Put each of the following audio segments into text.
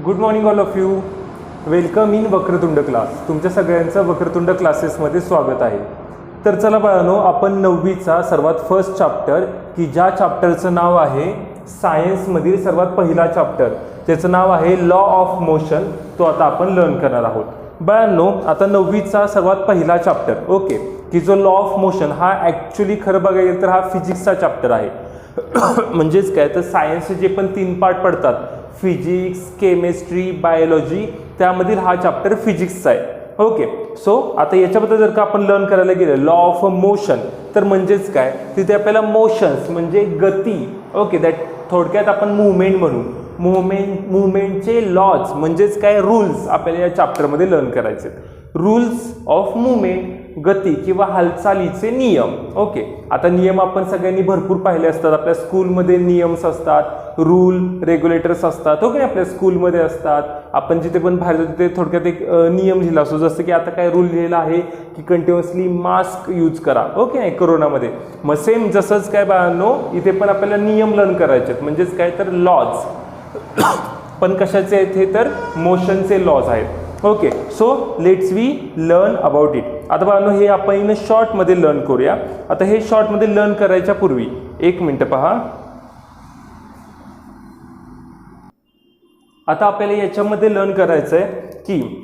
Good morning all of you. Welcome in Vakratund class. तुमच्या सगळ्यांचं वक्रतुंड क्लासेसमध्ये स्वागत आहे. तर चला बाळांनो, आपण 9वीचा सर्वात फर्स्ट चॅप्टर की ज्या चॅप्टरचं नाव आहे सायन्समधील सर्वात पहिला चॅप्टर, त्याचं नाव आहे लॉ ऑफ मोशन, तो आता आपण लर्न करणार आहोत. बाळांनो, आता 9वीचा सर्वात पहिला चॅप्टर ओके की जो लॉ ऑफ मोशन हा ॲक्च्युली खरं बघायला गेलं तर हा फिजिक्सचा चॅप्टर आहे. म्हणजेच काय तर सायन्सचे जे पण 3 पार्ट पडतात, फिजिक्स, केमिस्ट्री, बायोलॉजी, त्यामधील हा चॅप्टर फिजिक्सचा आहे. ओके, सो आता याच्याबद्दल जर का आपण लर्न करायला गेलं लॉ ऑफ मोशन, तर म्हणजेच काय तिथे आपल्याला मोशन्स म्हणजे गती, ओके, दॅट थोडक्यात आपण मुवमेंट म्हणू. मुवमेंटचे लॉज म्हणजेच काय रूल्स आपल्याला या चॅप्टरमध्ये लर्न करायचे. रूल्स ऑफ मुवमेंट, गती किंवा हालचालीचे नियम. ओके, आता नियम आपण सगळ्यांनी भरपूर पाहिले असतात. आपल्या स्कूलमध्ये नियम्स असतात, रूल रेग्युलेटर्स असतात. ओके, आपल्या स्कूलमध्ये असतात. आपण जिथे पण बाहेर जातो तिथे थोडक्यात एक नियम लिहिला असतो. जसं की आता काय रूल लिहिला आहे की कंटिन्युअसली मास्क यूज करा. ओके, नाही करोनामध्ये. मग सेम जसंच काय बाळांनो, इथे पण आपल्याला नियम लर्न करायचे आहेत. म्हणजेच काय तर लॉज. पण कशाचे आहेत हे तर मोशनचे लॉज आहेत. Okay, so let's we learn about it. आता बाळांनो, हे आपण शॉर्टमध्ये लर्न करूया. आता हे शॉर्टमध्ये लर्न करायच्या पूर्वी एक मिनटं पहा. आता आपल्याला याच्यामध्ये लर्न करायचं आहे की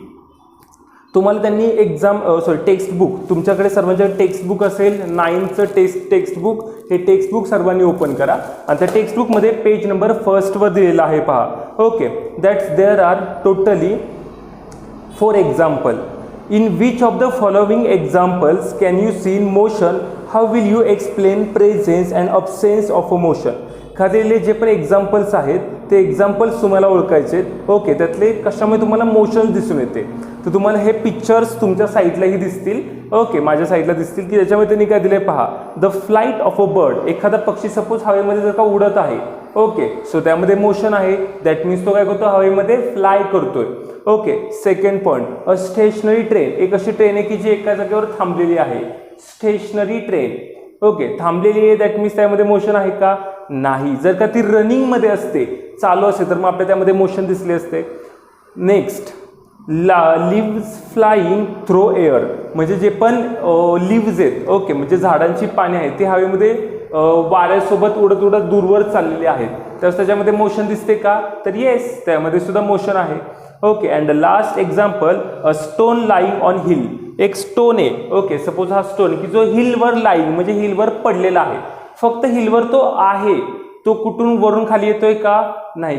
तुम्हाला त्यांनी टेक्स्टबुक, तुमच्याकडे सर्वांच्या टेक्स्टबुक असेल 9चं टेक्स्टबुक. हे टेक्स्टबुक सर्वांनी ओपन करा आणि त्या टेक्स्टबुकमध्ये पेज नंबर 1वर दिलेला आहे पहा. Okay, that's there are totally 4 example. In which of the following examples can you see in motion? How will you explain presence and absence of a motion? खालील जे पण एक्झाम्पल्स आहेत ते एक्झाम्पल्स तुम्हाला ओळखायचे आहेत. ओके, त्यातले कशामुळे तुम्हाला मोशन दिसून येते तर तुम्हाला हे पिक्चर्स तुमच्या साईडलाही दिसतील. ओके, माझ्या साईडला दिसतील की त्याच्यामध्ये त्यांनी काय दिले पहा. The flight of a bird, एखादा पक्षी सपोज हवेमध्ये जर का उडत आहे, ओके, सो त्यामध्ये मोशन आहे. दॅट मीन्स तो काय करतो, हवेमध्ये फ्लाय करतोय. ओके, सेकंड पॉईंट, अ स्टेशनरी ट्रेन, एक अशी ट्रेन आहे की जी एका जागेवर थांबलेली आहे. स्टेशनरी ट्रेन, ओके, थांबलेली आहे. दॅट मीन्स त्यामध्ये मोशन आहे का, नाही. जर का ती रनिंगमध्ये असते, चालू असते, तर मग आपल्या त्यामध्ये मोशन दिसले असते. Next, leaves flying through air, म्हणजे जे पण लिव्ज आहेत, ओके, म्हणजे झाडांची पाने आहेत, ती हवेमध्ये वाऱ्यासोबत उडत उडत दूरवर चाललेली आहेत. तर त्याच्यामध्ये मोशन दिसते का, तर येस, त्यामध्ये सुद्धा मोशन आहे. Okay, and the last example, a stone lying on hill, एक स्टोन आहे. ओके, सपोज हा स्टोन की जो हिलवर लाईंग म्हणजे हिलवर पडलेला आहे. फक्त हिलवर तो आहे, तो कुठून वरून खाली येतोय का, नाही.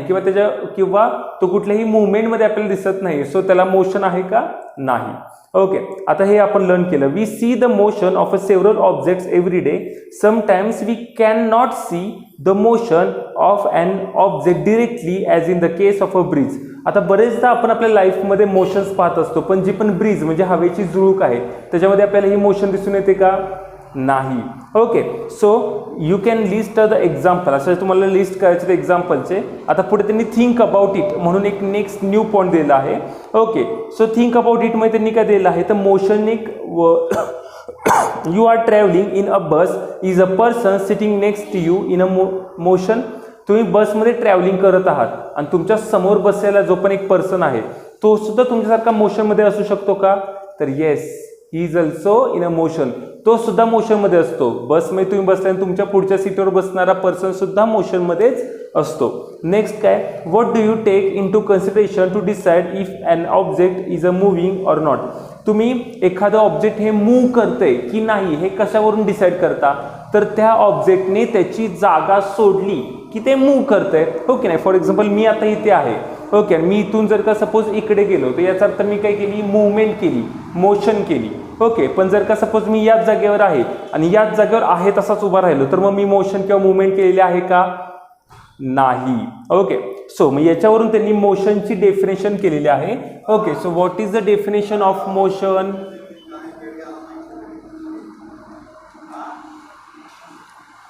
किंवा तो कुठल्याही मुवमेंटमध्ये आपल्याला दिसत नाही. सो त्याला मोशन आहे का, नाही. ओके, आता हे आपण लर्न केलं. We see the motion of a several objects every day. Sometimes we cannot see the motion of an object directly as in the case of a bridge. आता बरेचदा आपण आपल्या लाईफमध्ये मोशन्स पाहत असतो, पण जी पण ब्रिज म्हणजे हवेची झुळूक आहे त्याच्यामध्ये आपल्याला ही मोशन दिसून येते का, नाही. Okay, so you can list the example. असं तुम्हाला लिस्ट करायचे एक्झाम्पलचे. आता पुढे त्यांनी थिंक अबाउट इट म्हणून एक नेक्स्ट न्यू पॉईंट दिलेला आहे. Okay, so think about it मध्ये त्यांनी काय दिलेलं आहे तर मोशन एक you are travelling in a bus is a person sitting next to you in a motion. तुम्ही बसमध्ये ट्रॅव्हलिंग करत आहात आणि तुमच्या समोर बसलेला जो पण एक पर्सन आहे तो सुद्धा तुमच्यासारखा मोशनमध्ये असू शकतो का, तर yes, he is also in a motion. तो सुद्धा मोशनमध्ये असतो. बसमध्ये तुम्ही बसल्याने तुमच्या पुढच्या सीटवर बसणारा पर्सन सुद्धा मोशनमध्येच असतो. नेक्स्ट काय, what do you take into consideration to decide if an object is a moving or not. तुम्ही एखादं ऑब्जेक्ट हे मूव्ह करतंय की नाही हे कशावरून डिसाईड करता, तर त्या ऑब्जेक्टने त्याची जागा सोडली की ते मूव्ह करतंय. ओके, नाही. फॉर एक्झाम्पल मी आता इथे आहे. ओके, मी इथून जर का सपोज इकडे गेलो तर याचा अर्थ मी काय केली, मूवमेंट केली, मोशन केली. ओके, पण जर का सपोज मी याच जागेवर आहे आणि याच जागेवर आहे तसाच उभा राहिलो तर मग मी मोशन किंवा मुवमेंट केलेली आहे का, नाही. ओके, सो मग याच्यावरून त्यांनी मोशनची डेफिनेशन केलेली आहे. Okay, so what is the definition of motion.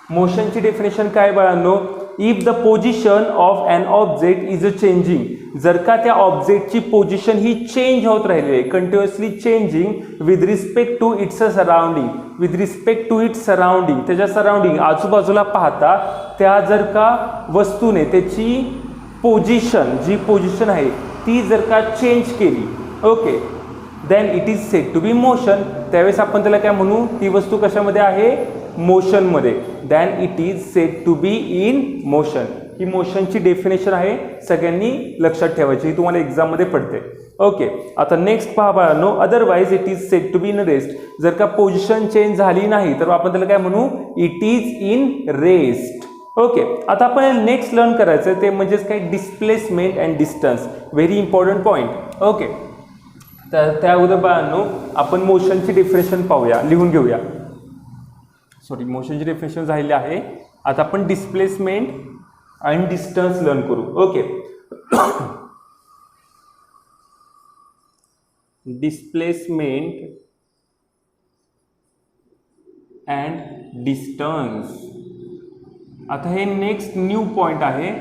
मोशनची डेफिनेशन काय बाळांनो, if the position of an object is a changing, जर का त्या ऑब्जेक्टची पोझिशन ही चेंज होत राहिली आहे, continuously changing with respect to its surrounding, with respect to its surrounding, त्याच्या सराउंडिंग आजूबाजूला पाहता त्या जर का वस्तूने त्याची पोझिशन, जी पोझिशन आहे ती जर का चेंज केली, okay, then it is said to be motion, त्यावेळेस आपण त्याला काय म्हणू, ती वस्तू कशामध्ये आहे, मोशनमध्ये, then it is said to be in motion. ही मोशनची डेफिनेशन आहे, सगळ्यांनी लक्षात ठेवायची, ही तुम्हाला एक्झाममध्ये पडते. ओके, आता नेक्स्ट पहा बाळांनो, otherwise it is said to be in rest, जर का पोझिशन चेंज झाली नाही तर आपण त्याला काय म्हणू, it is in rest. Okay, आता आपण नेक्स्ट लर्न करायचं ते म्हणजेच काय, displacement and distance, very important point. Okay, तर त्या अगोदर बाळांनो आपण मोशनची डेफिनेशन पाहूया, लिहून घेऊया. सॉरी, मोशनची डेफिनेशन झालेली आहे. आता आपण डिस्प्लेसमेंट आणि डिस्टन्स लर्न करू. ओके, डिस्प्लेसमेंट अँड डिस्टन्स, आता हे नेक्स्ट न्यू पॉइंट आहे.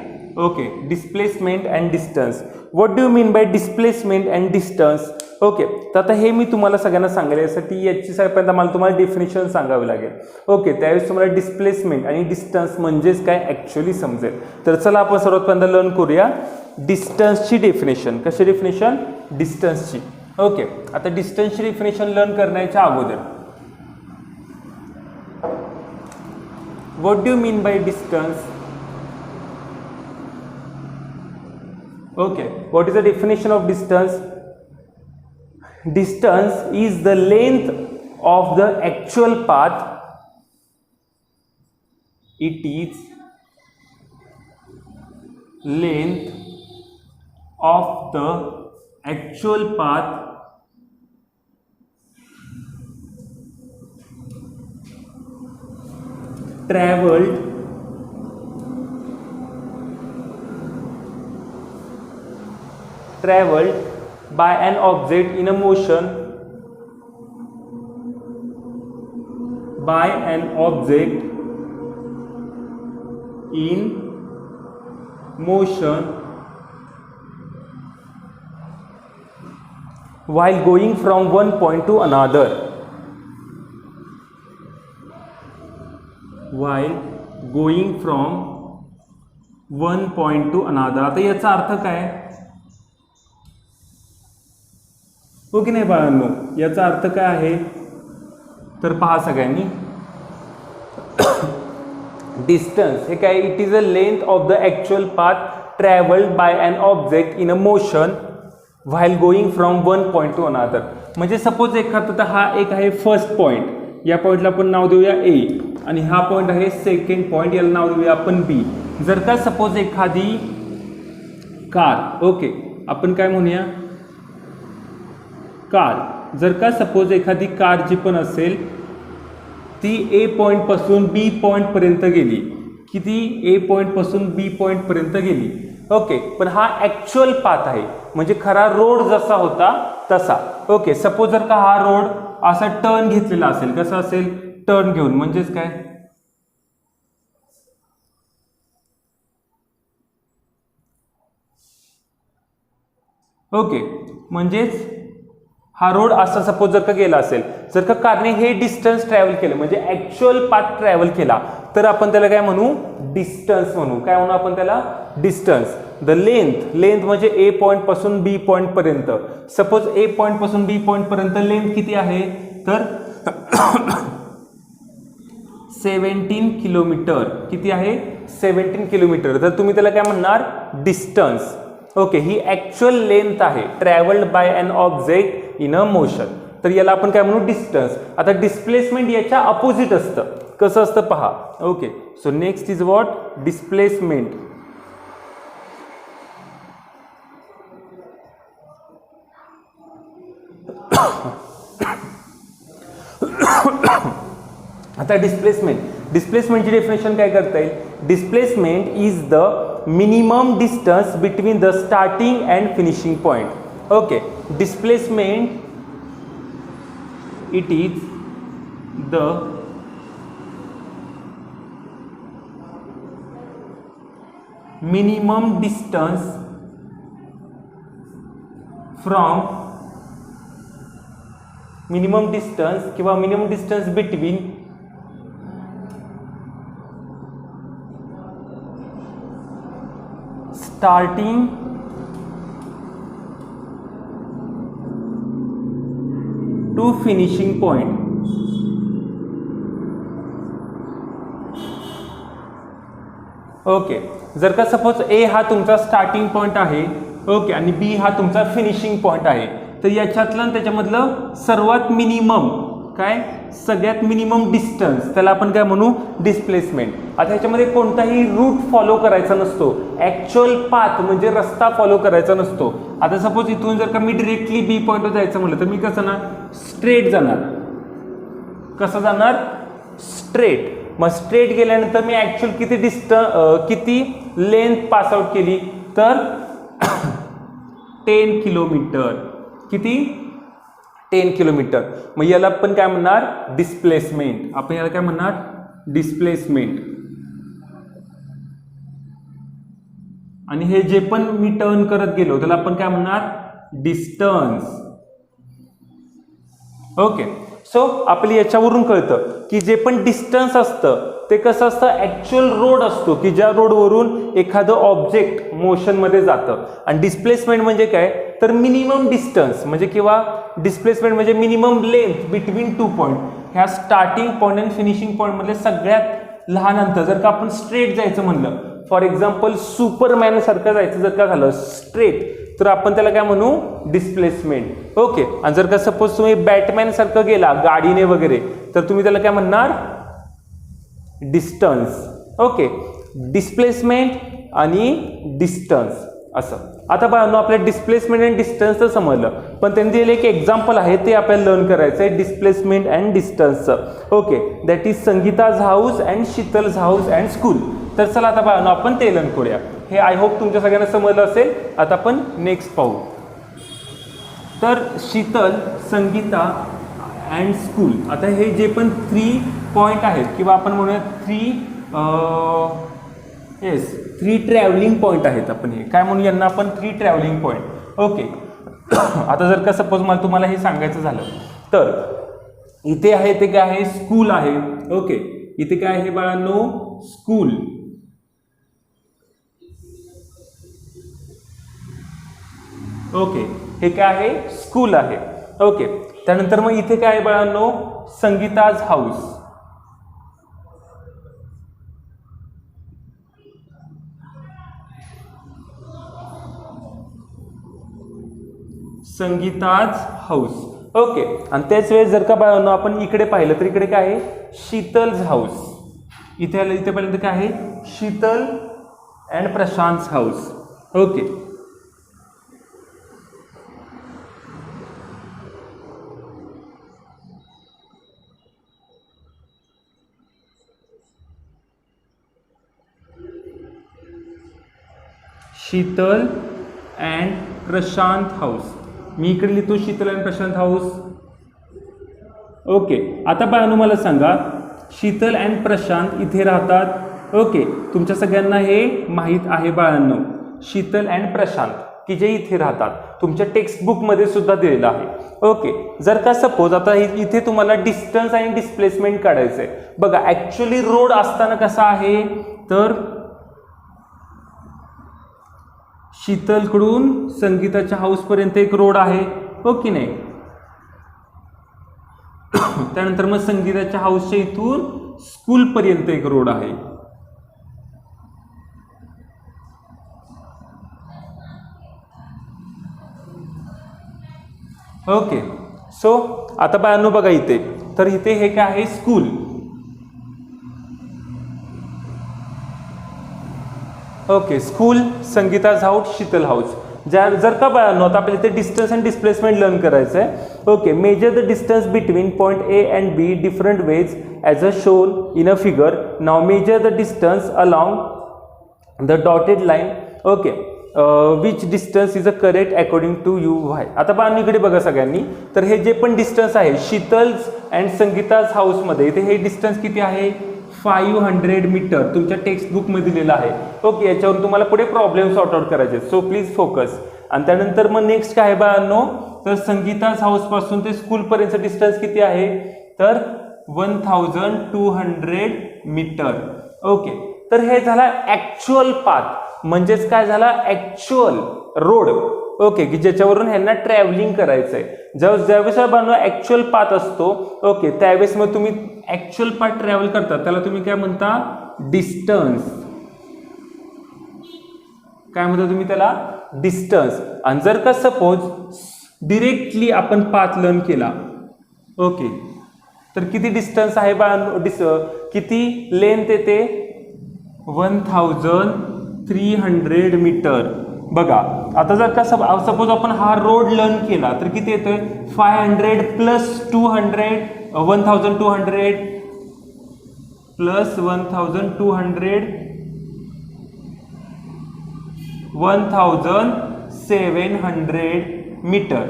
Okay, displacement and distance, what do you mean by displacement and distance. Okay, तर आता हे मी तुम्हाला सगळ्यांना सांगेल, यासाठी याची पहिल्यांदा मला तुम्हाला डेफिनेशन सांगावी लागेल. ओके, त्यावेळेस तुम्हाला डिस्प्लेसमेंट आणि डिस्टन्स म्हणजेच काय ॲक्च्युअली समजेल. तर चला आपण सर्वात पहिल्यांदा लर्न करूया डिस्टन्सची डेफिनेशन. कशी डेफिनेशन, डिस्टन्सची. ओके, आता डिस्टन्सची डेफिनेशन लर्न करण्याच्या अगोदर, what do you mean by distance. Okay, what is the definition of distance. Distance is the length of the actual path. It is length of the actual path traveled by an object in a motion, by an object in motion while going from one point to another, while going from one point to another. आता याचा अर्थ काय, हो की नाही बाळांनो, याचा अर्थ काय आहे, तर पहा सगळ्यांनी, डिस्टन्स हे काय, it is a length of the actual path travelled by an object in a motion while going from one point to another. म्हणजे सपोज एखादा, हा एक आहे फर्स्ट पॉईंट, या पॉईंटला आपण नाव देऊया ए, आणि हा पॉईंट आहे सेकंड पॉईंट, याला नाव देऊया आपण बी. जर का सपोज एखादी कार, ओके, आपण काय म्हणूया, कार, जर का सपोज एखादी कार जी पण असेल ती ए पॉईंटपासून बी पॉईंटपर्यंत गेली, किती, ए पॉईंटपासून बी पॉईंटपर्यंत गेली. ओके, पण हा ॲक्च्युअल पाथ आहे, म्हणजे खरा रोड जसा होता तसा. ओके, सपोज जर का हा रोड असा टर्न घेतलेला असेल, कसा असेल, टर्न घेऊन, म्हणजेच काय, ओके, म्हणजेच हा रोड असा सपोज जर का गेला असेल, जर का कारने हे डिस्टन्स ट्रॅव्हल केलं, म्हणजे ॲक्च्युअल पाथ ट्रॅव्हल केला, तर आपण त्याला काय म्हणू, डिस्टन्स म्हणू. काय म्हणू आपण त्याला, डिस्टन्स. द लेंथ, लेंथ म्हणजे ए पॉईंट पासून बी पॉईंट पर्यंत. सपोज ए पॉईंट पासून बी पॉईंट पर्यंत लेंथ किती आहे, तर 17 किलोमीटर. किती आहे, 17 किलोमीटर. तर तुम्ही त्याला काय म्हणणार, डिस्टन्स. ओके, ही ॲक्च्युअल लेंथ आहे travelled by an object in a motion, तर याला आपण काय म्हणू, डिस्टन्स. आता डिस्प्लेसमेंट याच्या अपोजिट असतं, कसं असतं पहा. Okay, so next is what, displacement. आता डिस्प्लेसमेंटची डेफिनेशन काय करता येईल, displacement is the minimum distance between the starting and finishing point. Okay, displacement it is the minimum distance from minimum distance किंवा minimum distance between starting to finishing point. Okay, जर का suppose ए हा तुमचा starting point आहे, okay, आणि बी हा तुमचा finishing point आहे, तर याच्यातलं त्याच्यामधलं सर्वात मिनिमम काय, सगळ्यात मिनिमम डिस्टन्स, त्याला आपण काय म्हणू, डिस्प्लेसमेंट. आता ह्याच्यामध्ये कोणताही रूट फॉलो करायचा नसतो, ॲक्च्युअल पाथ म्हणजे रस्ता फॉलो करायचा नसतो. आता सपोज इथून जर का मी डिरेक्टली बी पॉईंटवर जायचं म्हटलं तर मी कसं जाणार, स्ट्रेट जाणार. कसं जाणार, स्ट्रेट. मग स्ट्रेट गेल्यानंतर मी ॲक्च्युअल किती लेंथ पास आउट केली, तर 10 किलोमीटर. किती, 10 किलोमीटर. मग याला आपण काय म्हणणार, डिस्प्लेसमेंट. आपण याला काय म्हणणार, डिस्प्लेसमेंट. आणि हे जे पण मी टर्न करत गेलो त्याला आपण काय म्हणणार, डिस्टन्स. ओके, सो आपल्या याच्यावरून कळतं की जे पण डिस्टन्स असतं ते कसं असतं, ॲक्च्युअल रोड असतो की ज्या रोडवरून एखादं ऑब्जेक्ट मोशनमध्ये जातं. आणि डिस्प्लेसमेंट म्हणजे काय, तर मिनिमम डिस्टन्स म्हणजे किंवा डिस्प्लेसमेंट म्हणजे मिनिमम लेंथ बिटवीन 2 पॉईंट. ह्या स्टार्टिंग पॉईंट आणि फिनिशिंग पॉईंट मधले सगळ्यात लहान अंतर. जर का आपण स्ट्रेट जायचं म्हणलं, फॉर एक्झाम्पल सुपरमॅन सारखं जायचं जर का झालं स्ट्रेट, तर आपण त्याला काय म्हणू, डिस्प्लेसमेंट. ओके, आणि जर का सपोज तुम्ही बॅटमॅन सारखं गेला गाडीने वगैरे, तर तुम्ही त्याला काय म्हणणार, डिस्टन्स. ओके, डिस्प्लेसमेंट आणि डिस्टन्स असं. आता बघा आपल्या डिस्प्लेसमेंट अँड डिस्टन्सचं समजलं, पण त्यांनी दिलेलं एक एक्झाम्पल आहे ते आपल्याला लर्न करायचं आहे, डिस्प्लेसमेंट अँड डिस्टन्सचं. Okay, that is Sangeeta's house and Sheetal's house and school. तर चला आता बघा आपण ते लर्न करूया. हे आय होप तुमच्या सगळ्यांना समजलं असेल. आता आपण नेक्स्ट पाहू. तर शीतल, संगीता अँड स्कूल. आता हे जे पण 3 पॉईंट आहेत किंवा आपण म्हणूया 3 ट्रॅव्हलिंग पॉईंट आहेत. आपण हे काय म्हणू, यांना आपण 3 ट्रॅव्हलिंग पॉईंट. ओके, आता जर का सपोज मला तुम्हाला हे सांगायचं झालं तर इथे आहे ते काय आहे, स्कूल आहे. ओके, इथे काय आहे बाळांनो, स्कूल. ओके, हे काय आहे, स्कूल आहे. ओके, त्यानंतर मग इथे काय आहे बाळांनो, Sangeeta's house. Sangeeta's house. Okay, आणि त्याच वेळेस जर का बाळांनो आपण इकडे पाहिलं तर इकडे काय आहे, शीतल्स हाऊस. इथे पाहिलं तर काय आहे, Sheetal and Prashant house. Okay, Sheetal and Prashant house. मी इकडे लिहितो Sheetal and Prashant house. Okay, आता बाळांनो मला सांगा, शीतल अँड प्रशांत इथे राहतात. ओके, तुमच्या सगळ्यांना हे माहीत आहे बाळांनो, शीतल अँड प्रशांत की जे इथे राहतात, तुमच्या टेक्स्टबुकमध्ये सुद्धा दिलेलं आहे. ओके, जर का सपोज आता इथे तुम्हाला डिस्टन्स आणि डिस्प्लेसमेंट काढायचं आहे. बघा ॲक्च्युअली रोड असताना कसा आहे, तर शीतलकडून संगीताच्या हाऊसपर्यंत एक रोड आहे, हो की नाही. त्यानंतर मग संगीताच्या हाऊसच्या इथून स्कूलपर्यंत एक रोड आहे. ओके, सो आता बाळांनो बघा इथे, तर इथे हे काय आहे, school. Okay, school, Sangeeta's house, Sheetal house. जर का बाळांनो आता आपल्याला इथे डिस्टन्स अँड डिस्प्लेसमेंट लर्न करायचं आहे. Okay, measure the distance between point A and B different ways as a shown in a figure. Now measure the distance along the dotted line. Okay, which distance is a correct according to you why. आता बाळांनो इकडे बघा सगळ्यांनी, तर हे जे पण distance आहे शीतल्स अँड संगीताज हाऊसमध्ये, इथे हे डिस्टन्स किती आहे, 500 मीटर तुमच्या टेक्स्टबुकमध्ये दिलेलं आहे. ओके, याच्यावरून तुम्हाला पुढे प्रॉब्लेम सॉर्ट आउट करायचे, सो प्लीज फोकस. आणि त्यानंतर मग नेक्स्ट काय आहे बाळांनो, तर संगीताज हाऊसपासून ते स्कूलपर्यंतचं डिस्टन्स किती आहे, तर 1200 मीटर. ओके, तर हे झाला ॲक्च्युअल पाथ, म्हणजेच काय झाला, ॲक्च्युअल रोड. ओके, की ज्याच्यावरून ह्यांना ट्रॅव्हलिंग करायचं आहे. ज्यावेळेस बाळांनो ॲक्च्युअल पाथ असतो, ओके, त्यावेळेस मग तुम्ही ॲक्च्युअल पाथ ट्रॅव्हल करता त्याला तुम्ही काय म्हणता, डिस्टन्स. काय म्हणता तुम्ही त्याला, डिस्टन्स. आणि जर का सपोज डिरेक्टली आपण पाथ लर्न केला, ओके, तर किती डिस्टन्स आहे बाळांनो, किती लेंथ येते, 1300 मीटर. बघा आता जर का सपोज आपण हा रोड लर्न केला तर किती येतोय, 500 प्लस 200, 1200 प्लस 1200, 1700 मीटर.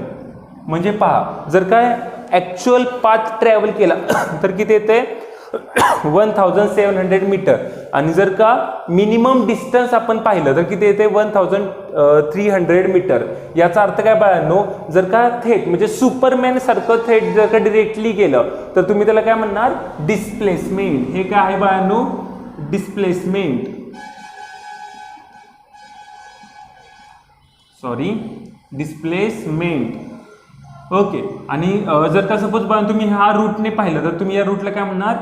म्हणजे पहा, जर काय ॲक्च्युअल पाथ ट्रॅव्हल केला तर किती येते, 1700 मीटर. आणि जर का मिनिमम डिस्टन्स आपण पाहिलं तर किती येते, 1300 मीटर. याचा अर्थ काय बाळांनो, जर का थेट म्हणजे सुपरमॅन सारखं थेट जर का डिरेक्टली गेलं तर तुम्ही त्याला काय म्हणणार, डिस्प्लेसमेंट. हे काय आहे बाळांनो, डिस्प्लेसमेंट. Sorry, displacement. ओके, आणि जर का सपोज बाळांनो तुम्ही हा रूटने पाहिलं तर तुम्ही या रूटला काय म्हणणार,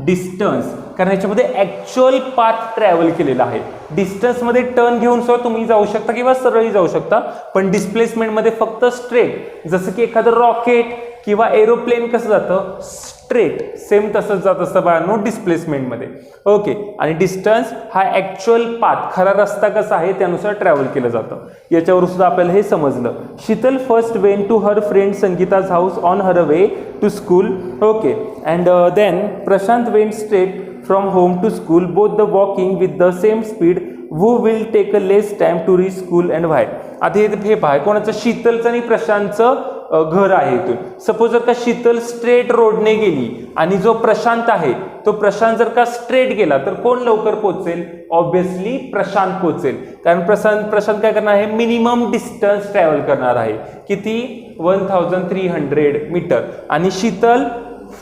डिस्टन्स. कारण याच्यामध्ये ॲक्च्युअल पाथ ट्रॅव्हल केलेला आहे. डिस्टन्समध्ये टर्न घेऊन सुद्धा तुम्ही जाऊ शकता किंवा सरळही जाऊ शकता, पण डिस्प्लेसमेंटमध्ये फक्त स्ट्रेट, जसं की एखादं रॉकेट किंवा एरोप्लेन कसं जातं, स्ट्रेट, सेम तसंच जात असतं बाळांनो डिस्प्लेसमेंटमध्ये. ओके, आणि डिस्टन्स हा ॲक्च्युअल पाथ, खरा रस्ता कसा आहे त्यानुसार ट्रॅव्हल केलं जातं. याच्यावर सुद्धा आपल्याला हे समजलं. Sheetal first went to her friend Sangeeta's house on her way to school. Okay, and then Prashant went straight from home to school, both the walking with the same speed. who will take a less time to reach school and why. आता हे पहा, कोणाचं, शीतलचं आणि प्रशांतचं घर आहे. इथून suppose जर का शीतल स्ट्रेट रोडने गेली आणि जो प्रशांत आहे तो प्रशांत जर का स्ट्रेट गेला तर कोण लवकर पोहोचेल, ऑब्विसली प्रशांत पोहोचेल. कारण प्रशांत काय करणार आहे, मिनिमम डिस्टन्स ट्रॅव्हल करणार आहे. किती, 1300 मीटर. आणि शीतल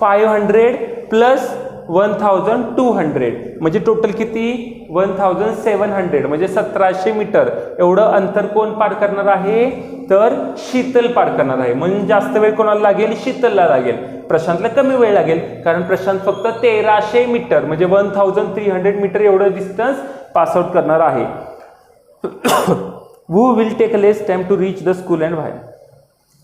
500 प्लस 1200 म्हणजे टोटल किती, 1700 म्हणजे 1700 मीटर. एवढं अंतर कोण पार करणार आहे, तर शीतल पार करणार आहे. म्हणजे जास्त वेळ कोणाला लागेल, शीतलला लागेल. प्रशांतला कमी वेळ लागेल, कारण प्रशांत फक्त 1300 मीटर म्हणजे 1300 मीटर एवढं डिस्टन्स पास आउट करणार आहे. who will take less time to reach the school and why.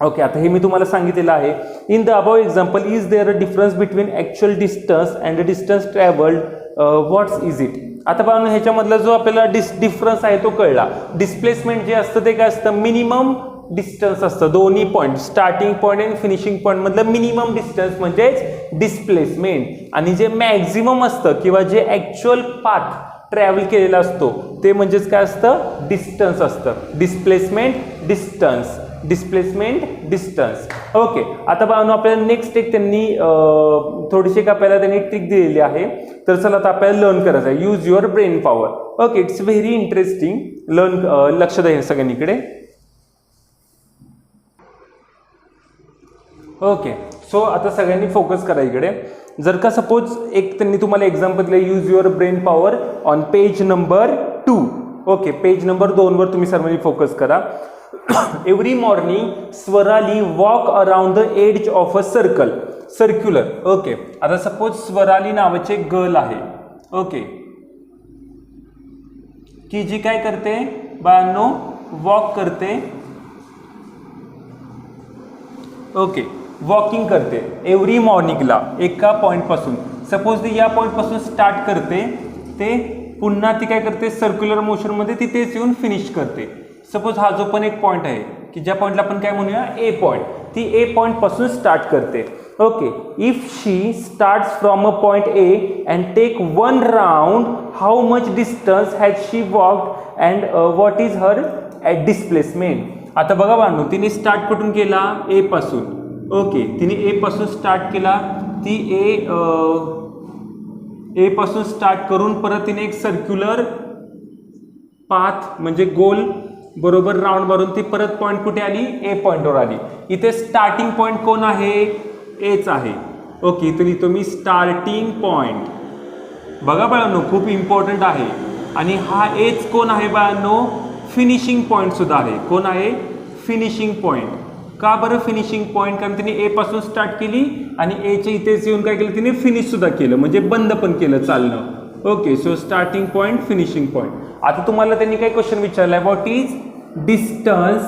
Okay, आता हे मी तुम्हाला सांगितलेलं आहे. In the above example is there a difference between actual distance and distance travelled, what's is it. आता पाहून ह्याच्यामधला जो आपल्याला डिफरन्स आहे तो कळला. डिस्प्लेसमेंट जे असतं ते काय असतं, मिनिमम डिस्टन्स असतं. दोन्ही पॉईंट, स्टार्टिंग पॉईंट आणि फिनिशिंग पॉईंट मधलं मिनिमम डिस्टन्स म्हणजेच डिस्प्लेसमेंट. आणि जे मॅक्झिमम असतं किंवा जे ॲक्च्युअल पाथ ट्रॅव्हल केलेला असतो ते म्हणजेच काय असतं, डिस्टन्स असतं. Displacement, distance, displacement, distance. Okay, आता पाहून आपल्याला नेक्स्ट एक त्यांनी थोडीशी आपल्याला त्यांनी ट्रिक दिलेली आहे. तर चला आता आपल्याला लर्न करायचं आहे. Use your brain power. Okay, it's very interesting. Learn, लक्ष द्या सगळ्यांकडे. ओके, सो आता सगळ्यांनी फोकस करा इकडे. जर का सपोज एक त्यांनी तुम्हाला एक्झाम्पल दिलं, use your brain power on page number 2. Okay, page number 2 वर तुम्ही सर्वांनी फोकस करा. Every morning Swarali walk around the edge of a circle, circular. Okay, आता सपोज स्वराली नावाचे गर्ल आहे. ओके, की जी काय करते बाळांनो, वॉक करते. ओके, वॉकिंग करते एव्हरी मॉर्निंगला एका पॉईंट पासून. सपोज ती या पॉईंट पासून स्टार्ट करते, ते पुन्हा ती काय करते, सर्क्युलर मोशन मध्ये तिथेच येऊन फिनिश करते. सपोज हा जो पण एक पॉईंट आहे की ज्या पॉईंटला आपण काय म्हणूया, ए पॉईंट, ती ए पॉईंट पासून स्टार्ट करते. Okay, if she starts from a point A and take 1 round, how much distance has she walked and what is her displacement. आता बघा बांधू, तिने स्टार्ट कुठून केला, ए पासून. ओके, तिने ए पासून स्टार्ट केला. ती ए पासून स्टार्ट करून परत तिने एक सर्क्युलर पाथ म्हणजे गोल बरोबर राऊंड मारून ती परत पॉईंट कुठे आली, ए पॉईंटवर आली. इथे स्टार्टिंग पॉईंट कोण आहे, एच आहे. ओके, इथे लिहितो मी स्टार्टिंग पॉईंट. बघा बाळांनो, खूप इम्पॉर्टंट आहे. आणि हा एच कोण आहे बाळांनो, फिनिशिंग पॉईंट सुद्धा आहे. कोण आहे, फिनिशिंग पॉईंट. का बरं फिनिशिंग पॉईंट, कारण तिने ए पासून स्टार्ट केली आणि एच्या इथेच येऊन काय केलं, तिने फिनिश सुद्धा केलं, म्हणजे बंद पण केलं चालणं. Okay, so starting point, finishing point. आता तुम्हाला त्यांनी काय क्वेश्चन विचारलाय, what is distance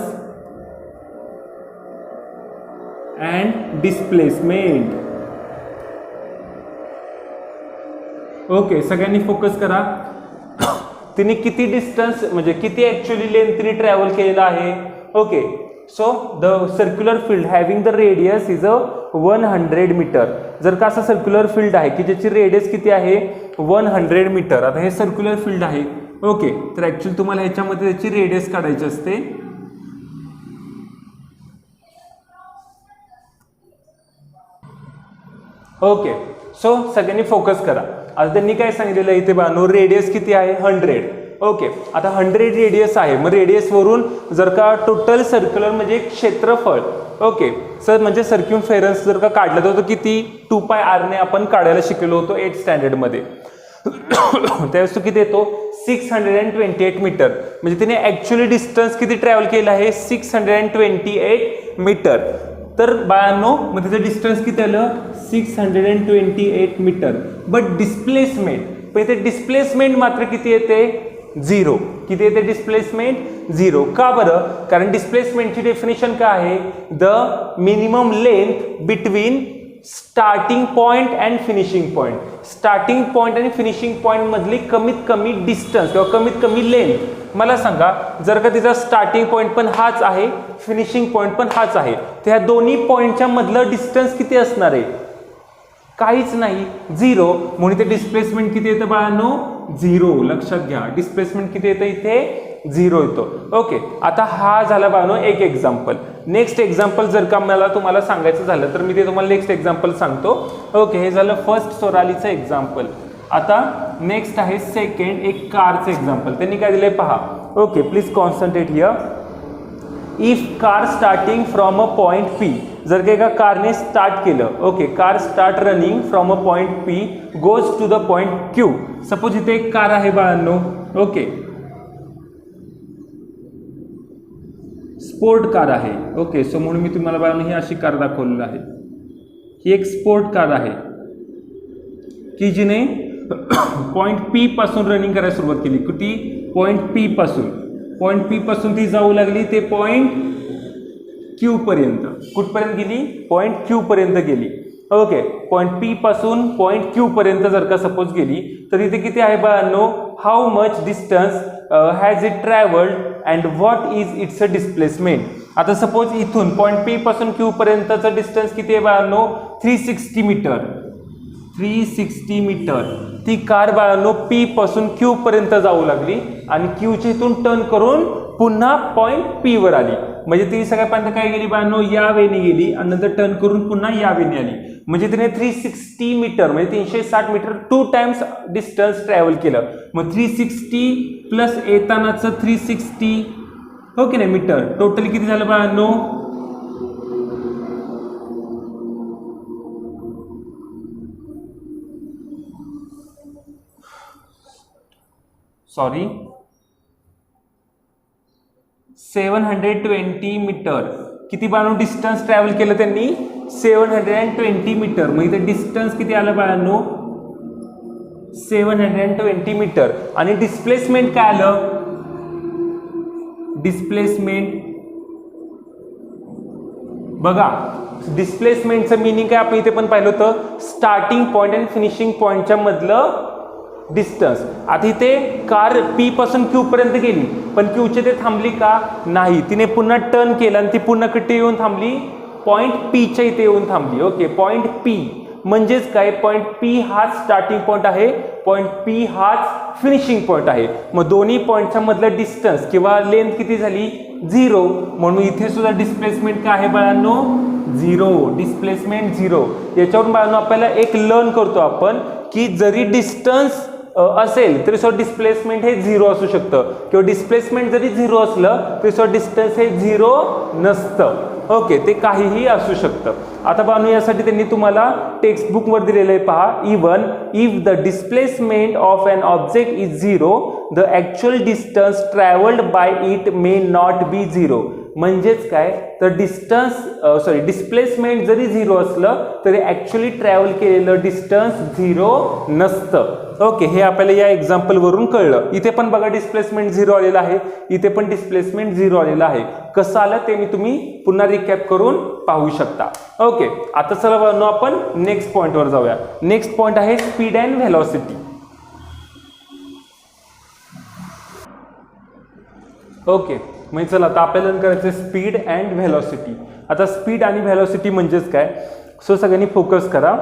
and displacement. Okay, सगळ्यांनी फोकस करा. तिने किती डिस्टन्स म्हणजे किती ऍक्च्युअली लेंथ तिने ट्रॅव्हल केलेला आहे. Okay, so the circular field having the radius is 100 metre. जर का असं सर्क्युलर फील्ड आहे की ज्याची रेडियस किती आहे, 100 मीटर. आता हे सर्क्युलर फील्ड आहे. ओके, तर ऍक्च्युअली तुम्हाला ह्याच्यामध्ये त्याची रेडियस काढायची असते. ओके, सो सगळ्यांनी फोकस करा. आता त्यांनी काय सांगितलेलं इथे बानो, रेडियस किती आहे, 100. ओके, आता 100 रेडियस आहे. मग रेडियस वरून जर का टोटल सर्क्युलर म्हणजे क्षेत्रफळ, ओके सर, म्हणजे सर्क्युमफेरन्स जर का काढलं तर किती, 2πr ने आपण काढायला शिकलो होतो 8th स्टँडर्डमध्ये. त्यावेळेस तो किती येतो, 628 मीटर. म्हणजे तिने ऍक्च्युअली डिस्टन्स किती ट्रॅव्हल केलं आहे, 628 मीटर. तर बाळांनो, मग त्याचं डिस्टन्स किती आलं, 628 मीटर. बट डिस्प्लेसमेंट, पण इथे डिस्प्लेसमेंट मात्र किती येते, 0. किती येते डिस्प्लेसमेंट, 0. का बरं, कारण डिस्प्लेसमेंटची डेफिनेशन काय आहे, the minimum length between starting point and finishing point. Starting point आणि फिनिशिंग पॉइंट मधली कमीत कमी डिस्टन्स किंवा कमीत कमी लेंथ. मला सांगा, जर का तिचा स्टार्टिंग पॉइंट पण हाच आहे, फिनिशिंग पॉइंट पण हाच आहे, तर ह्या दोन्ही पॉइंटच्या मधलं डिस्टन्स किती असणार आहे, काहीच नाही, 0. म्हणून इथे डिस्प्लेसमेंट किती येतं बाळांनो, 0. लक्षात घ्या, डिस्प्लेसमेंट किती येतं इथे, 0 येतो. ओके, आता हा झाला बाळांनो एक एक्झाम्पल. नेक्स्ट एक्झाम्पल जर का मला तुम्हाला सांगायचं झालं तर मी ते तुम्हाला नेक्स्ट एक्झाम्पल सांगतो. ओके, हे झालं फर्स्ट सोरालीचं एक्झाम्पल. आता नेक्स्ट आहे सेकंड, एक कारचं एक्झाम्पल. त्यांनी काय दिलंय पहा. Okay, please concentrate here. If car starting from a point P, जर का एका कारने स्टार्ट केलं, okay, car start running from a point P goes to the point Q. Suppose इथे एक कार आहे बाळांनो. ओके, स्पोर्ट कार आहे. ओके, सो म्हणून मी तुम्हाला बाळांनो ही अशी कार दाखवलेली आहे. ही एक स्पोर्ट कार आहे की जिने पॉइंट पी पासून रनिंग करायला सुरुवात केली. किती, पॉइंट पी पासून. पॉइंट पी पासून ती जाऊ लागली ते पॉइंट क्यू पर्यंत. कुठपर्यंत गेली, पॉइंट क्यू पर्यंत गेली. ओके, पॉइंट पी पासून पॉइंट क्यू पर्यंत जर का सपोज गेली तर इथे किती आहे बाळांनो, how much distance has it travelled and what is it's a displacement. आता सपोज इथून पॉइंट पी पासून क्यू पर्यंतचं डिस्टन्स किती आहे बाळांनो, 360 मीटर. 360 मीटर. ती कार बाळांनो पी पासून क्यू पर्यंत जाऊ लागली आणि क्यूच्या इथून टर्न करून पुन्हा पॉइंट पी वर आली. म्हणजे ती सगळ्यापर्यंत काय गेली बाळांनो, या वेने गेली आणि नंतर टर्न करून पुन्हा या वेने आली. म्हणजे तिने 360 मीटर म्हणजे 360 मीटर 2 टाइम्स डिस्टन्स ट्रॅव्हल केलं. मग 360 प्लस येतानाचं 360, ओके नाही, मीटर. टोटल किती झालं बाळांनो, सॉरी 720 मीटर. किती बाळांनो डिस्टन्स ट्रॅव्हल केलं त्यांनी, 720 मीटर. मग इथे डिस्टन्स किती आलं बाळांनो, 720 मीटर. आणि डिस्प्लेसमेंट काय आलं, डिस्प्लेसमेंट बघा, डिस्प्लेसमेंटचं मिनिंग काय आपण इथे पण पाहिलं होतं, स्टार्टिंग पॉइंट आणि फिनिशिंग पॉइंटच्या मधलं डिस्टन्स. आता इथे कार पी पासून क्यू पर्यंत गेली पण क्यूचे ते थांबली का, नाही. तिने पुन्हा टर्न केलं आणि ती पुन्हा कुठे येऊन थांबली, पॉइंट पीच्या इथे येऊन थांबली. ओके, पॉइंट पी म्हणजेच काय, पॉइंट पी हाच स्टार्टिंग पॉइंट आहे, पॉइंट पी हाच फिनिशिंग पॉइंट आहे. मग दोन्ही पॉइंटच्या मधलं डिस्टन्स किंवा लेंथ किती झाली, 0. म्हणून इथे सुद्धा डिस्प्लेसमेंट काय आहे बाळांनो, 0. डिस्प्लेसमेंट 0. याच्यावरून बाळांनो आपल्याला एक लर्न करतो आपण की जरी डिस्टन्स असेल तरी सुद्धा डिस्प्लेसमेंट हे 0 असू शकतं, किंवा डिस्प्लेसमेंट जरी 0 असलं तरी सुद्धा डिस्टन्स हे 0 नसतं. ओके, ते काहीही असू शकतं. आता बानू यासाठी त्यांनी तुम्हाला टेक्स्टबुक वर दिलेलं आहे पहा. Even if the displacement of an object is 0 the actual distance travelled by it may not be 0. म्हणजेच काय, तर डिस्प्लेसमेंट जरी 0 असलं तरी ॲक्च्युअली ट्रॅव्हल केलेलं डिस्टन्स 0 नसतं. ओके, हे आपल्याला या एक्झाम्पल वरून कळलं. इथे पण बघा डिस्प्लेसमेंट 0 आलेलं आहे, इथे पण डिस्प्लेसमेंट 0 आलेलं आहे. कसं आलं ते मी तुम्ही पुन्हा रिकॅप करून पाहू शकता. ओके, आता चला बघू आपण नेक्स्ट पॉइंटवर जाऊया. नेक्स्ट पॉइंट आहे स्पीड अँड व्हेलॉसिटी. ओके, म्हणजे चला आता आपल्याला करायचं स्पीड अँड व्हेलॉसिटी. आता स्पीड आणि व्हेलॉसिटी म्हणजेच काय, सो सगळ्यांनी फोकस करा.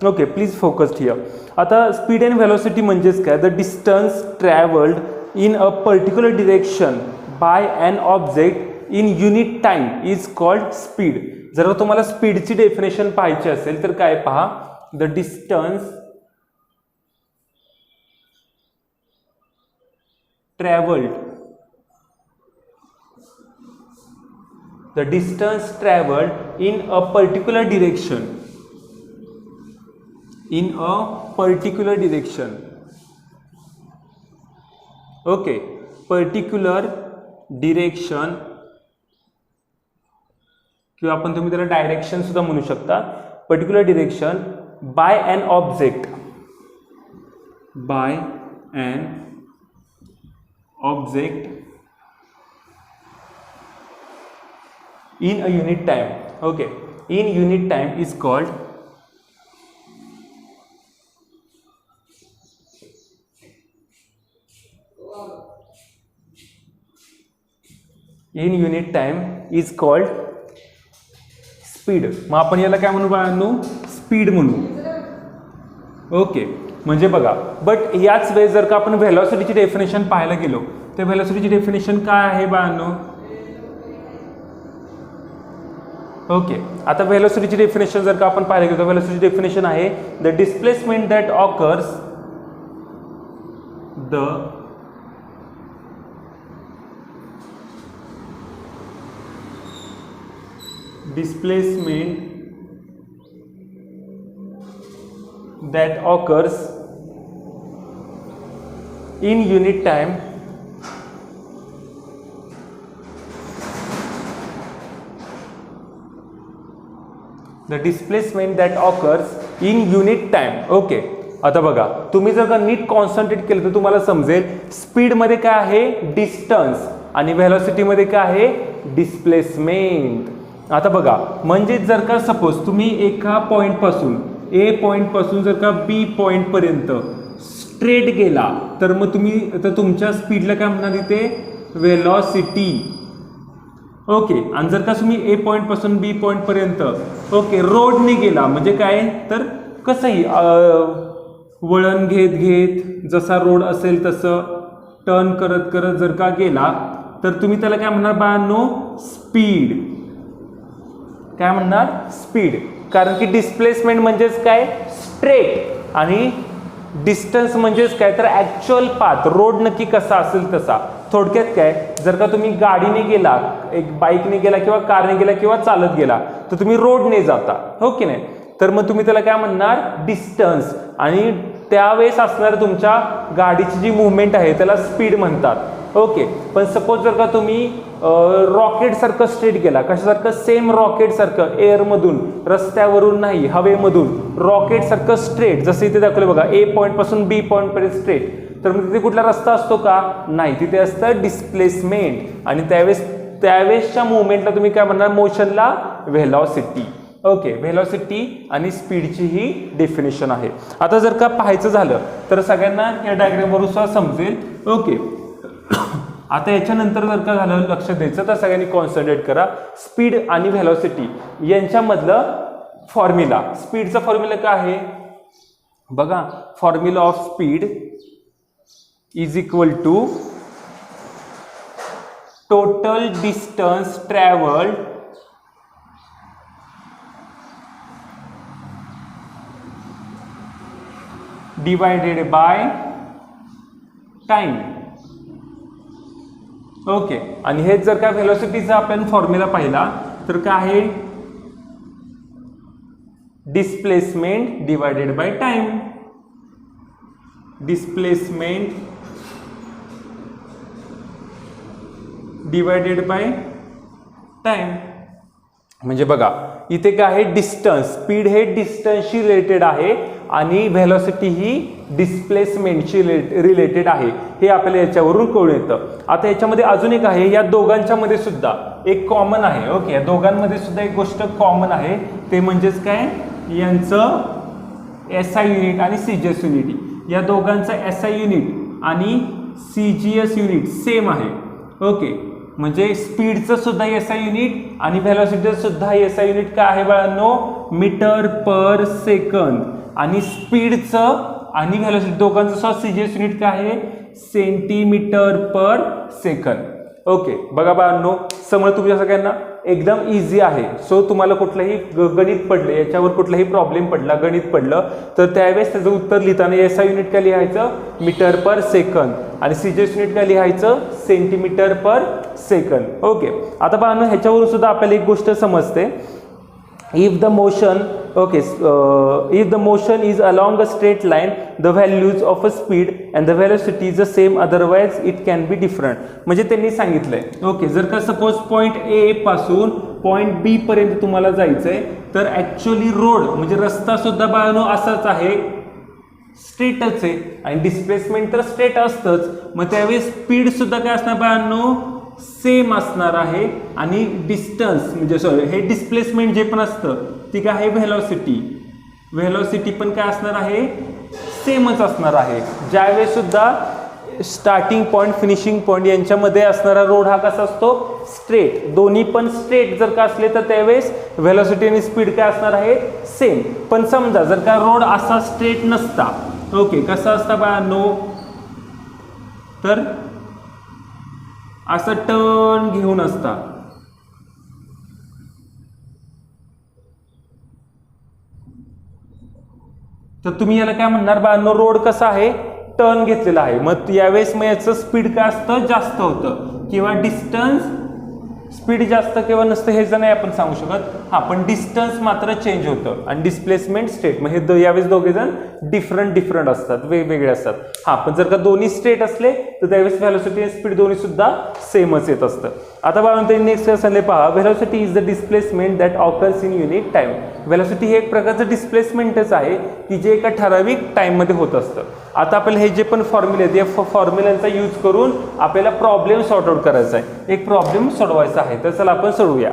Okay, please focus here. आता स्पीड अँड व्हेलॉसिटी म्हणजेच काय, the distance travelled in a particular direction by an object in unit time is called speed. जर तुम्हाला स्पीडची डेफिनेशन पाहायची असेल तर काय पहा, the distance travelled the distance traveled in a particular direction okay, particular direction किंवा आपण तुम्ही त्याला डायरेक्शन सुद्धा म्हणू शकता. Particular direction by an object in a unit time. Okay, in unit time is called speed. मग आपण याला काय म्हणू बाळांनो, स्पीड म्हणू. ओके, म्हणजे बघा, बट याच वेळेस जर का आपण व्हेलॉसिटीची डेफिनेशन पाहायला गेलो तर व्हेलॉसिटीची डेफिनेशन काय आहे बाळांनो. ओके, आता व्हेलॉसिटीची डेफिनेशन जर का आपण पाहायला गेलो तर व्हेलॉसिटीची डेफिनेशन आहे the displacement that occurs in unit time okay, आता बघा, तुम्ही जर का नीट कॉन्सन्ट्रेट केलं तर तुम्हाला समजेल स्पीड मध्ये काय आहे, डिस्टन्स, आणि व्हेलॉसिटी मध्ये काय आहे, डिस्प्लेसमेंट. आता बघा, म्हणजे जर का सपोज तुम्ही एका पॉइंट पासून ए पॉइंट पासून जर का बी पॉइंट पर्यंत स्ट्रेट गेला तर मग तुमच्या स्पीडला काय म्हणणार इथे, व्हेलॉसिटी. ओके, आणि जर का तुम्ही ए पॉइंट पासून बी पॉइंट पर्यंत ओके रोडने गेला म्हणजे काय, तर कसंही वळण घेत जसा रोड असेल तसं टर्न करत जर का गेला तर तुम्ही त्याला काय म्हणणार बाळांनो, स्पीड. काय म्हणणार, स्पीड. कारण की डिस्प्लेसमेंट म्हणजेच काय, स्ट्रेट, आणि डिस्टन्स म्हणजेच काय, तर ॲक्च्युअल पाथ, रोड नक्की कसा असेल तसा. थोडक्यात काय, जर का तुम्ही गाडीने गेला, एक बाईकने गेला किंवा कारने गेला किंवा चालत गेला तर तुम्ही रोडने जाता, हो की नाही, तर मग तुम्ही त्याला काय म्हणणार, डिस्टन्स, आणि त्यावेळेस असणार तुमच्या गाडीची जी मुवमेंट आहे त्याला स्पीड म्हणतात. ओके, पण सपोज जर का तुम्ही रॉकेट सारखं स्ट्रेट गेला, कशासारखं, सेम रॉकेट सारखं, एअरमधून, रस्त्यावरून नाही, हवेमधून रॉकेट सारखं स्ट्रेट, जसं इथे दाखवलं बघा, ए पॉइंट पासून बी पॉइंट पर्यंत स्ट्रेट, तर मग तिथे कुठला रस्ता असतो का, नाही, तिथे असतं डिस्प्लेसमेंट, आणि त्यावेळेसच्या मुवमेंटला तुम्ही काय म्हणणार, मोशनला व्हेलॉसिटी. ओके, व्हेलॉसिटी आणि स्पीडची ही डेफिनेशन आहे. आता जर का पाहायचं झालं तर सगळ्यांना या डायग्रामवरून सुद्धा समजेल. ओके, आता याच्यानंतर जर का झालं लक्ष द्यायचं तर सगळ्यांनी कॉन्सन्ट्रेट करा. स्पीड आणि व्हेलॉसिटी यांच्यामधलं फॉर्म्युला, स्पीडचा फॉर्म्युला काय आहे बघा, formula of speed is equal to total distance travelled divided by time. Okay, आणि हेच जर का व्हेलॉसिटीचा आपण फॉर्म्युला पाहिला तर काय आहे, displacement divided by time. Displacement divided by time. म्हणजे बघा इथे काय आहे, डिस्टन्स, स्पीड हे डिस्टन्सशी रिलेटेड आहे आणि व्हेलॉसिटी ही डिस्प्लेसमेंटशी रिलेटेड आहे, हे आपल्याला याच्यावरून कळून येतं. आता याच्यामध्ये अजून एक आहे, या दोघांच्या मध्ये सुद्धा एक कॉमन आहे. ओके, या दोघांमध्ये सुद्धा एक गोष्ट कॉमन आहे, ते म्हणजेच काय, यांचं SI युनिट आणि CGS युनिट, या दोघांचं SI युनिट आणि CGS युनिट सेम आहे. ओके, म्हणजे स्पीडचं सुद्धा SI युनिट आणि व्हेलॉसिटीचं सुद्धा SI युनिट काय आहे बाळांनो, मीटर पर सेकंद. आणि स्पीडचं आणि व्हेलॉसिटी दोघांचं सुद्धा CGS युनिट काय आहे, सेंटीमीटर पर सेकंद. ओके, बघा बाळांनो, समज तुमच्या सगळ्यांना एकदम इझी आहे. सो तुम्हाला कुठलंही गणित पडलं, याच्यावर कुठलाही प्रॉब्लेम पडला, गणित पडलं, तर त्यावेळेस त्याचं उत्तर लिहिताना SI युनिट काय लिहायचं, मीटर पर सेकंद, आणि CGS युनिट काय लिहायचं, सेंटीमीटर पर सेकंद. ओके, आता बाळांनो ह्याच्यावरून सुद्धा आपल्याला एक गोष्ट समजते, if the motion is along a straight line, the values of a speed and the velocity is the same, otherwise it can be different. म्हणजे त्यांनी सांगितलंय, ओके, जर का सपोज पॉइंट A पासून पॉइंट B पर्यंत तुम्हाला जायचंय, तर ऍक्च्युअली रोड म्हणजे रस्ता सुद्धा बाळांनो असाच आहे, स्ट्रेटच आहे, आणि डिस्प्लेसमेंट तर स्ट्रेट असतंच. मग त्यावेळेस स्पीड सुद्धा काय असणार बाळांनो, सेम असणार आहे, आणि डिस्टन्स म्हणजे सॉरी हे डिस्प्लेसमेंट जे पण असतं ती काय आहे, व्हेलॉसिटी पण काय असणार आहे, सेमच असणार आहे. ज्यावेळेस सुद्धा स्टार्टिंग पॉईंट फिनिशिंग पॉईंट यांच्यामध्ये असणारा रोड हा कसा असतो, स्ट्रेट. दोन्ही पण स्ट्रेट जर का असले तर त्यावेळेस व्हेलॉसिटी आणि स्पीड काय असणार आहे, सेम. पण समजा जर का रोड असा स्ट्रेट नसता, ओके, कसा असता बाळांनो, तर असं टर्न घेऊन असता. तर तुम्ही याला काय म्हणणार बाळांनो, रोड कसा आहे, टर्न घेतलेला आहे. मग यावेळेस मग याचं स्पीड काय असतं, जास्त होतं, किंवा डिस्टन्स स्पीड जास्त किंवा नसतं हे जर नाही आपण सांगू शकत. हा, पण डिस्टन्स मात्र चेंज होतं आणि डिस्प्लेसमेंट स्ट्रेट. मग हे यावेळेस दोघे जण डिफरंट असतात, वेगवेगळे असतात. हा, पण जर का दोन्ही स्ट्रेट असले तर त्यावेळेस व्हेलॉसिटी आणि स्पीड दोन्ही सुद्धा सेमच येत असतं. आता बाळांनो नेक्स्ट क्वेश्चनला पहा, velocity is the displacement that occurs in unit time. Velocity हे एक प्रकारचं डिस्प्लेसमेंटच आहे की जे एका ठराविक टाइममध्ये होत असतं. आता आपल्याला हे जे पण फॉर्म्युले आहेत या फॉर्म्युल्यांचा यूज करून आपल्याला प्रॉब्लेम सॉर्ट आउट करायचा आहे, एक प्रॉब्लेम सोडवायचा आहे. तर चला आपण सोडवूया.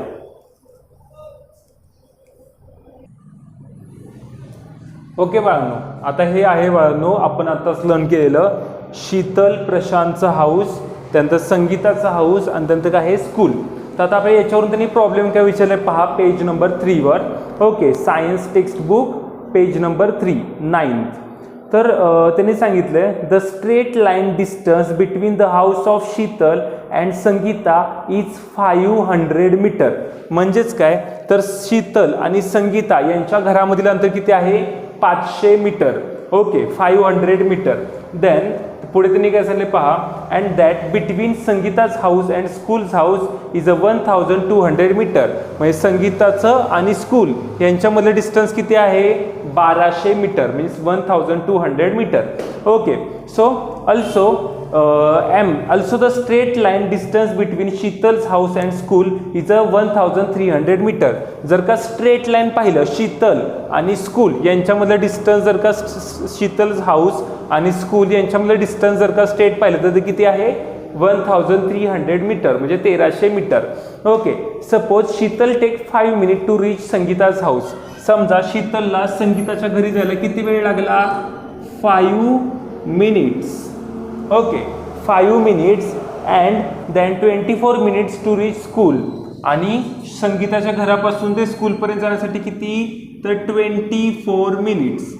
ओके बाळांनो, आता हे आहे बाळांनो आपण आताच लर्न केलेलं शीतल प्रशांतचा हाऊस, त्यानंतर संगीताचा हाऊस, आणि त्यानंतर काय आहे स्कूल. तर आता आपण याच्यावरून त्यांनी प्रॉब्लेम काय विचारले पहा, पेज नंबर 3 वर. Okay, science textbook page number 3, 9th. तर त्यांनी सांगितलं the straight line distance between the house of Sheetal and Sangeeta is 500 metre. म्हणजेच काय, तर शीतल आणि संगीता यांच्या घरामधील अंतर किती आहे, 500 मीटर. Okay, 500 metre. देन पुढे त्यांनी काय सांगितले पहा, and that between Sangeeta's house and school's house is 1200 metre. म्हणजे संगीताचं आणि स्कूल यांच्यामधलं डिस्टन्स किती आहे, 1200 metre, means 1200 metre. Okay, so also also the straight line distance between Sheetal's house and school is 1300 metre. जर का स्ट्रेट लाईन पाहिलं शीतल आणि स्कूल यांच्यामधलं डिस्टन्स, जर का शीतल's हाऊस आणि स्कूल यांच्यामधलं डिस्टन्स जर का स्ट्रेट पाहिलं तर ते किती आहे, 1300 मीटर, म्हणजे 1300 metre. Okay, suppose Sheetal take 5 minute to reach संगीता's हाऊस. समजा शीतलला संगीताच्या घरी जायला किती वेळ लागला, 5 minutes. Okay, 5 minutes and then 24 minutes to reach school. आणि संगीताच्या घरापासून ते स्कूलपर्यंत जाण्यासाठी किती, तर 24 मिनिट्स.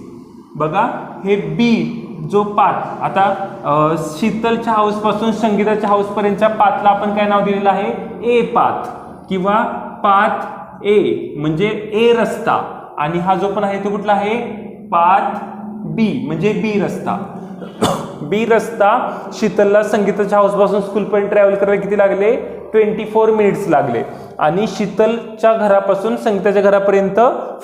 बघा हे बी जो पाथ, आता शीतलच्या हाऊसपासून संगीताच्या हाऊसपर्यंतच्या पाथला आपण काय नाव दिलेलं आहे, ए पाथ किंवा पाथ ए, म्हणजे ए रस्ता. आणि हा जो पण आहे तो कुठला आहे, पाथ बी म्हणजे बी रस्ता. बी रस्ता शीतलला संगीताच्या हाऊसपासून स्कूलपर्यंत ट्रॅव्हल करायला किती लागले? 24 मिनिट्स लागले. आणि शीतलच्या घरापासून संगीताच्या घरापर्यंत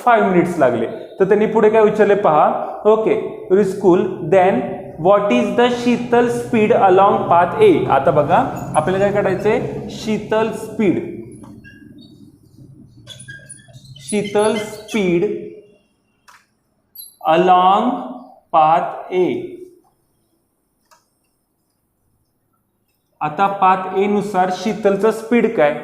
5 मिनिट्स लागले. तर त्यांनी पुढे काय विचारले पहा. Okay, school then what is the Sheetal speed along path A. आता बघा आपल्याला काय काढायचंय? Sheetal speed along path A. आता पाथ ए नुसार शीतलचं स्पीड काय?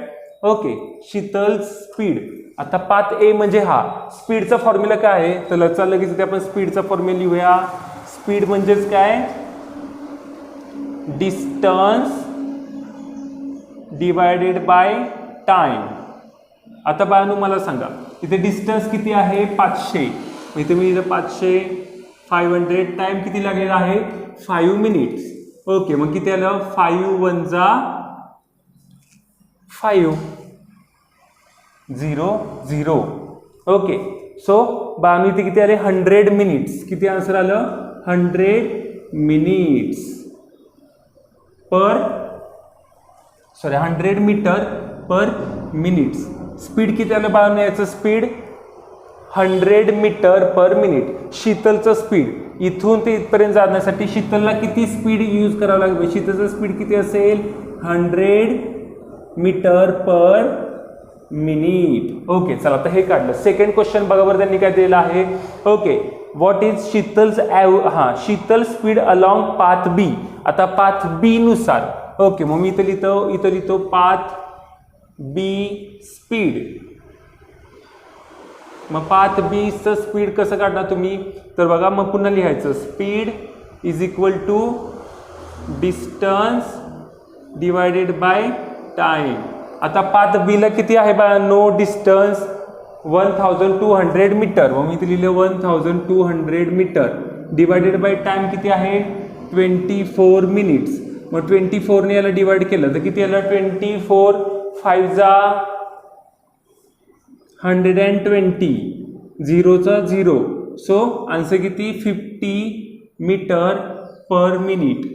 Okay, Sheetal speed. आता पाथ ए म्हणजे हा स्पीडचा फॉर्म्युला काय आहे? तर लगेच इथे आपण स्पीडचा फॉर्म्युला लिहूया. स्पीड म्हणजेच काय? Distance divided by time. आता बाळांनो मला सांगा इथे डिस्टन्स किती आहे? 500. इथे मी इथे 500 500 टाइम किती लागलेला आहे? 5 मिनिट्स. ओके, मग किती आलं? 5 1 जा 5 0 0. ओके, सो बाळांनो इथे किती आले? 100 मिनिट्स. किती आन्सर आलं? 100 minutes per 100 metre per minutes. Speed किती आलं बाळांनो? याचं स्पीड 100 मीटर पर मिनिट. शीतलचं स्पीड इथून ते इथपर्यंत जाण्यासाठी शीतलला किती स्पीड यूज करावं लागेल? शीतलचं स्पीड किती असेल? 100 मीटर पर मिनिट. ओके, चला आता हे काढलं. सेकंड क्वेश्चन बघा बरं त्यांनी काय दिलेलं आहे. Okay, what is Sheetal speed along path B. आता पाथ बी नुसार. ओके, मग मी इथं लिहितो पाथ बी स्पीड. मग पाथ बी चं स्पीड कसं काढणार तुम्ही? तर बघा मग पुन्हा लिहायचं speed is equal to distance divided by time. आता पाथ बी ला किती आहे बाळांनो? Distance 1200 metre. मग मी इथे लिहिलं 1200 मीटर डिवायडेड बाय टाइम किती आहे? 24 मिनिट्स. मग 24 ने याला डिवाइड केलं तर किती आलं? 24 5 जा 120 0 0. सो आन्सर किती? 50 मीटर पर मिनिट.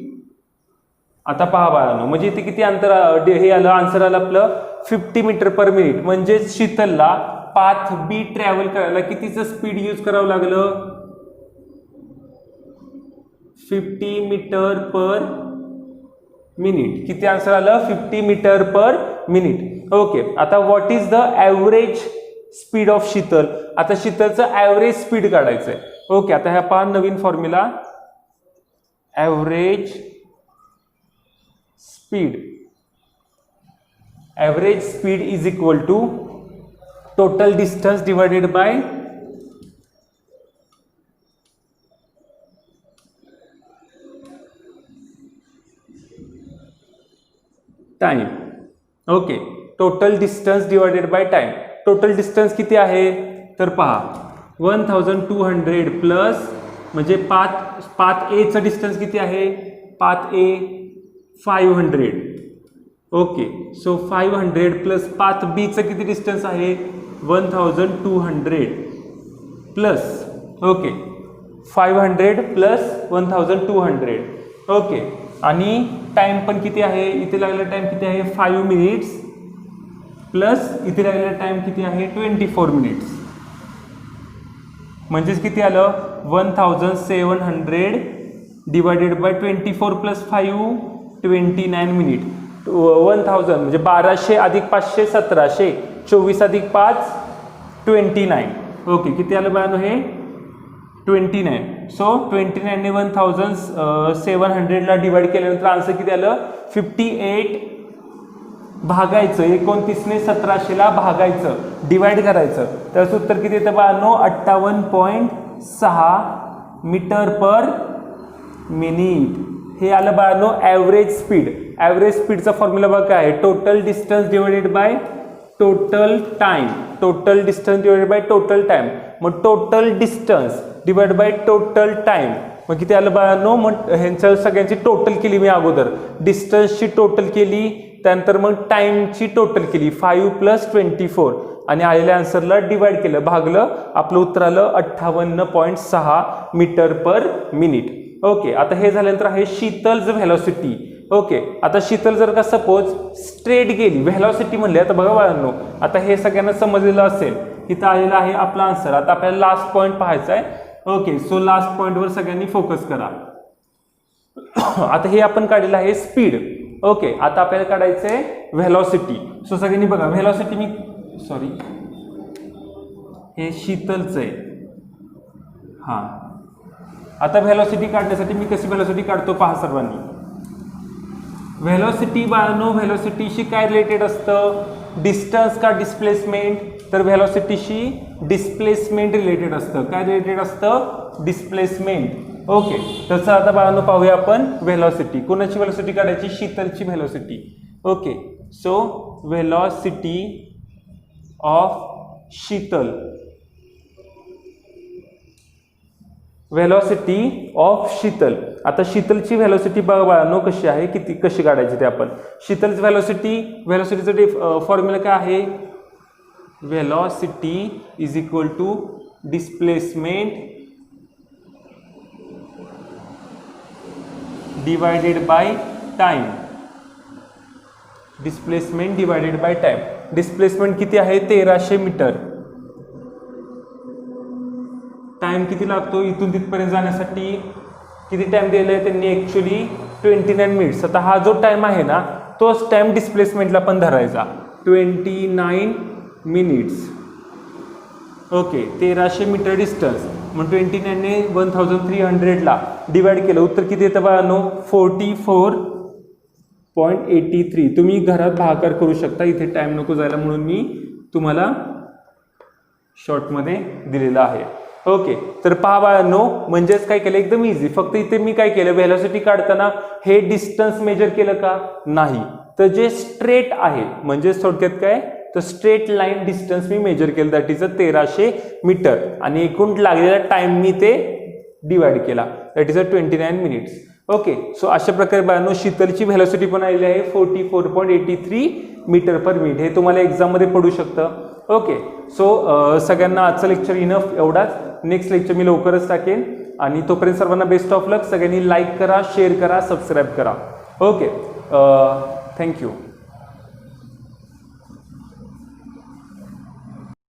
आता पहा बाळांनो म्हणजे इथे किती अंतर हे आलं? आन्सर आलं आपलं 50 मीटर पर मिनिट. म्हणजे शीतलला पाथ बी ट्रॅव्हल करायला कितीचं स्पीड यूज करावं लागलं? 50 मीटर पर मिनिट. किती आन्सर आलं? 50 मीटर पर मिनिट. ओके, आता what is the average speed of Sheetal. आता शीतलचं ॲव्हरेज स्पीड काढायचंय. ओके, आता ह्या पहा नवीन formula. Average speed is equal to total distance divided by time. Okay, total distance divided by time. Total distance किती आहे? तर पहा 1200 प्लस म्हणजे पाथ ए चं डिस्टन्स किती आहे? Path A 500. Okay, so 500 plus path B चं किती डिस्टन्स आहे? 1200 प्लस. Okay, 500 plus 1200. ओके, आणि टाइम पण किती आहे? इथे लागलेला टाइम किती आहे? 5 मिनिट्स प्लस इथे लागलेला टाइम किती आहे? 24 मिनिट्स. म्हणजेच किती आलं? 1700 डिवायडेड बाय 24 प्लस 5 29 मिनिट. 1000 म्हणजे 1200 अधिक 500 1700 24 अधिक 5 29. ओके, किती आलं बाळांनो हे? 29. सो 29 ने 1700 ला डिवाइड केल्यानंतर आन्सर किती आलं? 58 भागायचं 29 ने 1700 ला भागायचं डिवाइड करायचं. त्याचं उत्तर किती येतं बाळांनो? 58.6 मीटर पर मिनिट. हे आलं बाळांनो ॲव्हरेज स्पीड. ॲव्हरेज स्पीडचा फॉर्म्युला बघा काय आहे? Total distance divided by total time. Total distance divided by total time. मग total distance divide by total time मग किती आलं बाळांनो? मग ह्यांच्या सगळ्यांची टोटल केली मी अगोदर. डिस्टन्सची टोटल केली, त्यानंतर मग टाइमची टोटल केली 5 प्लस 24 आणि आलेल्या आन्सरला डिवाइड केलं, भागलं, आपलं उत्तर आलं 58.6 मीटर पर मिनिट. ओके, आता हे झाल्यानंतर आहे शीतलच व्हेलॉसिटी. ओके, आता शीतल जर का सपोज स्ट्रेट गेली, व्हेलॉसिटी म्हणले, आता बघा बाळांनो, आता हे सगळ्यांना समजलेलं असेल, इथं आलेला आहे आपला आन्सर. आता आपल्याला लास्ट पॉईंट पाहायचा आहे. ओके, सो लास्ट पॉईंटवर सगळ्यांनी फोकस करा. आता हे आपण काढलेलं आहे स्पीड. ओके, आता आपल्याला काढायचं आहे व्हेलॉसिटी. सो सगळ्यांनी बघा, व्हेलॉसिटी हे शीतलचं आहे. हां, आता व्हेलॉसिटी काढण्यासाठी मी कशी व्हेलॉसिटी काढतो पहा सर्वांनी. व्हेलॉसिटी बाळांनो, व्हेलॉसिटीशी काय रिलेटेड असतं, डिस्टन्स का डिस्प्लेसमेंट, तर व्हेलॉसिटीशी डिस्प्लेसमेंट रिलेटेड असतं. काय रिलेटेड असतं, डिस्प्लेसमेंट. ओके, तसं आता बाळांनो पाहूया आपण व्हेलॉसिटी. कोणाची व्हेलॉसिटी काढायची, शीतलची velocity. Okay, so velocity of Sheetal, velocity of Sheetal. आता शीतलची व्हेलॉसिटी बघा बाळांनो कशी आहे, कशी काढायची ते आपण. शीतलची व्हेलॉसिटीचं फॉर्म्युला काय आहे, velocity is equal to displacement divided by time. Displacement divided by time. Displacement किती आहे, 1300 मीटर. टाइम किती लागतो इथून तिथपर्यंत जाण्यासाठी, किती टाइम दिलेला आहे त्यांनी, ॲक्च्युली 29 मिनिट्स. आता हा जो टाइम आहे ना, तोच टाइम डिस्प्लेसमेंटला पण धरायचा, 29 मिनिट्स. ओके, 1300 मीटर डिस्टन्स, मग 29 ने 1300ला डिवाइड केलं, उत्तर किती येतं बाळांनो, 44.83. तुम्ही घरात भागाकार करू शकता, इथे टाइम नको जायला म्हणून मी तुम्हाला शॉर्टमध्ये दिलेलं आहे. ओके, तर पहा बाळांनो, म्हणजेच काय केलं, एकदम इझी. फक्त इथे मी काय केलं, व्हेलॉसिटी काढताना हे डिस्टन्स मेजर केलं का, नाही, तर जे स्ट्रेट आहे, म्हणजे थोडक्यात काय, तर स्ट्रेट लाईन डिस्टन्स मी मेजर केलं, दॅट इज 1300 मीटर, आणि एकूण लागलेला टाइम मी ते डिवाइड केला, that is 29 minutes. Okay, so अशा प्रकारे बाळांनो शीतलची व्हेलॉसिटी पण आलेली आहे 44.83 मीटर पर मिनिट. हे तुम्हाला एक्झाममध्ये पडू शकतं. ओके, सो सगळ्यांना आजचं लेक्चर इनफ, एवढाच. नेक्स्ट लेक्चर मी लवकरच टाकेन, आणि तोपर्यंत सर्वांना बेस्ट ऑफ लक. सगळ्यांनी लाईक करा, शेअर करा, सबस्क्राईब करा. Okay, thank you.